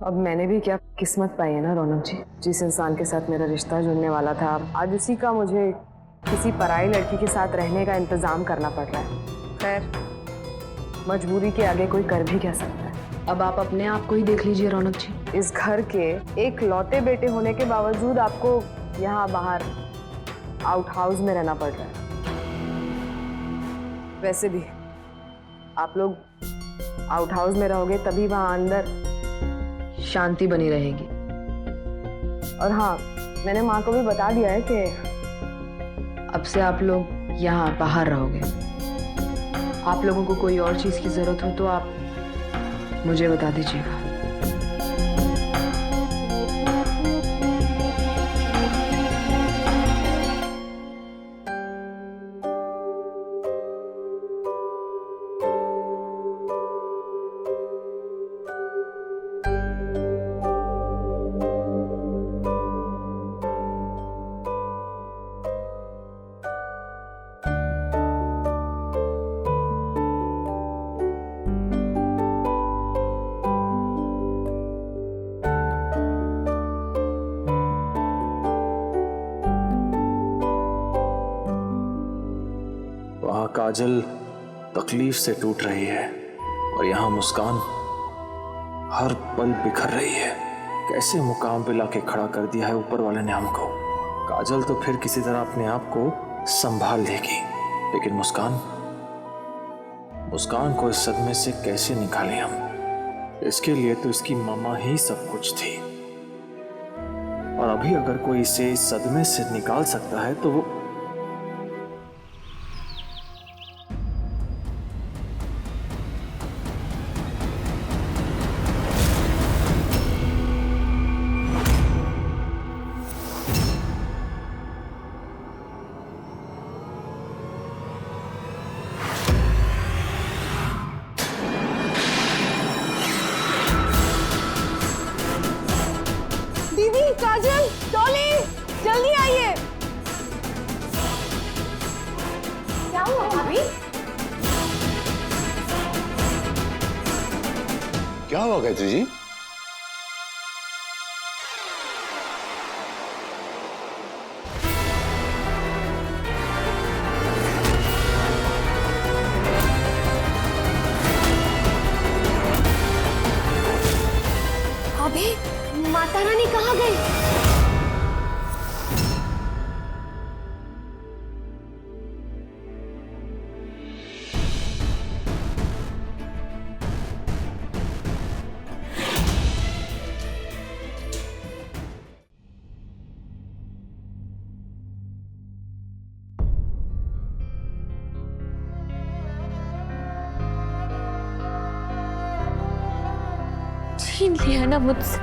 अब मैंने भी क्या किस्मत पाई है ना रौनक जी। जिस इंसान के साथ मेरा रिश्ता जुड़ने वाला था, आज उसी का मुझे किसी पराई लड़की के साथ रहने का इंतजाम करना पड़ रहा है। खैर, मजबूरी के आगे कोई कर भी क्या सकता है। अब आप अपने आप को ही देख लीजिए रौनक जी। इस घर के एक लौते बेटे होने के बावजूद आपको यहाँ बाहर आउट हाउस में रहना पड़ रहा है। वैसे भी आप लोग आउट हाउस में रहोगे तभी वहां अंदर शांति बनी रहेगी। और हाँ, मैंने माँ को भी बता दिया है कि अब से आप लोग यहाँ बाहर रहोगे। आप लोगों को कोई और चीज की जरूरत हो तो आप मुझे बता दीजिएगा। वहाँ काजल तकलीफ से टूट रही है और यहाँ मुस्कान हर पल बिखर रही है। कैसे मुकाम पे लाके खड़ा कर दिया है ऊपर वाले ने हमको। काजल तो फिर किसी तरह अपने आप को संभाल लेगी, लेकिन मुस्कान को इस सदमे से कैसे निकालें हम। इसके लिए तो इसकी मामा ही सब कुछ थी, और अभी अगर कोई इसे इस सदमे से निकाल सकता है तो वो दीदी, काजल, डॉली, जल्दी आइए। क्या हुआ भाभी? क्या हुआ गायत्री जी? अबे, माता रानी कहाँ गई? छीन लिया ना मुझसे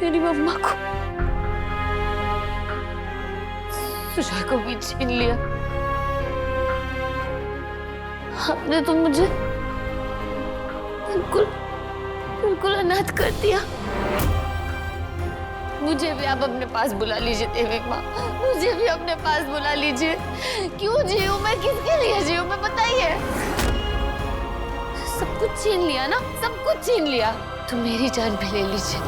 मेरी मम्मा को, सुजय को भी छीन लिया। आपने तो मुझे बिल्कुल अनाथ कर दिया। मुझे भी आप अपने पास बुला लीजिए देवी माँ, मुझे भी अपने पास बुला लीजिए। क्यों जीऊं मैं, किसके लिए जीऊं मैं, बताइए। सब कुछ छीन लिया ना, सब कुछ छीन लिया, तो मेरी जान भी ले लीजिए।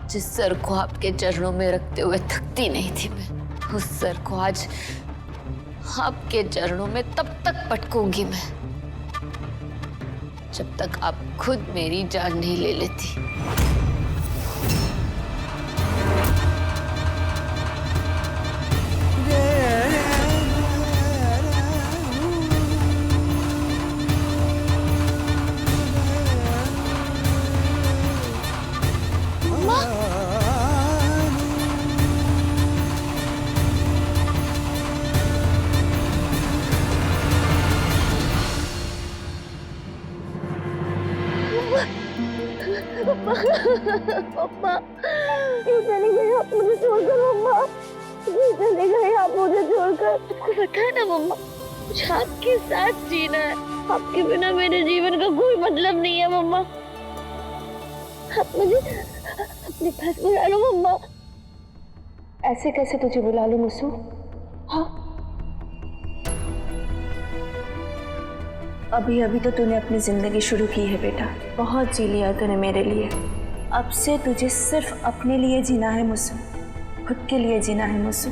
जिस सर को आपके चरणों में रखते हुए थकती नहीं थी मैं, उस सर को आज आपके चरणों में तब तक पटकूंगी मैं जब तक आप खुद मेरी जान नहीं ले लेती। मम्मा, क्यों चली गई आप मुझे छोड़कर? मम्मा, क्यों चली गई आप मुझे छोड़कर? आपको पता है ना मम्मा, मुझे आपके साथ जीना है। आपके बिना मेरे जीवन का कोई मतलब नहीं है मम्मा। आप मुझे अपने पास बुला लो मम्मा। ऐसे कैसे तुझे बुला लूं मुस्सू? हाँ, अभी अभी तो तूने अपनी जिंदगी शुरू की है बेटा, बहुत जी लिया तूने मेरे लिए। अब से तुझे सिर्फ अपने लिए जीना है मुझसे, खुद के लिए जीना है मुझसे,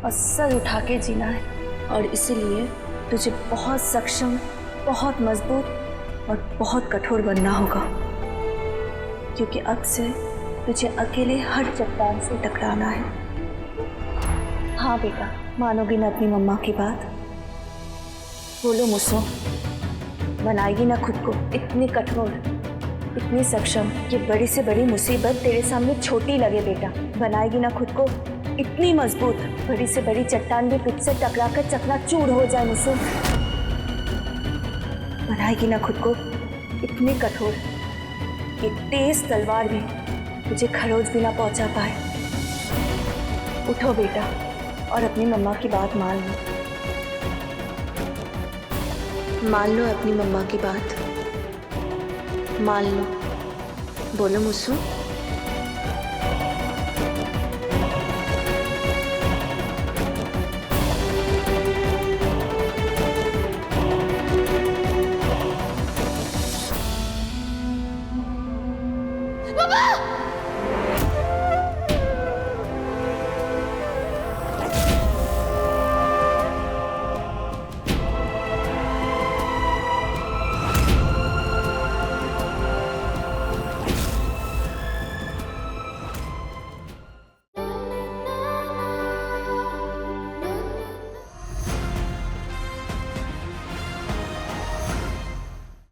और सर उठा के जीना है। और इसीलिए तुझे बहुत सक्षम, बहुत मजबूत और बहुत कठोर बनना होगा, क्योंकि अब से तुझे अकेले हर चट्टान से टकराना है। हाँ बेटा, मानोगी ना अपनी मम्मा की बात? बोलो मुझसे, बनाएगी ना खुद को इतनी कठोर, इतनी सक्षम कि बड़ी से बड़ी मुसीबत तेरे सामने छोटी लगे बेटा? बनाएगी ना खुद को इतनी मजबूत, बड़ी से बड़ी चट्टान भी तुझसे टकरा कर चकनाचूर हो जाए मुझसे? बनाएगी ना खुद को इतनी कठोर कि तेज तलवार भी तुझे खरोच भी ना पहुंचा पाए? उठो बेटा और अपनी मम्मा की बात मान लो, मान लो अपनी मम्मा की बात, मान लो। बोलो मुझसे। पापा!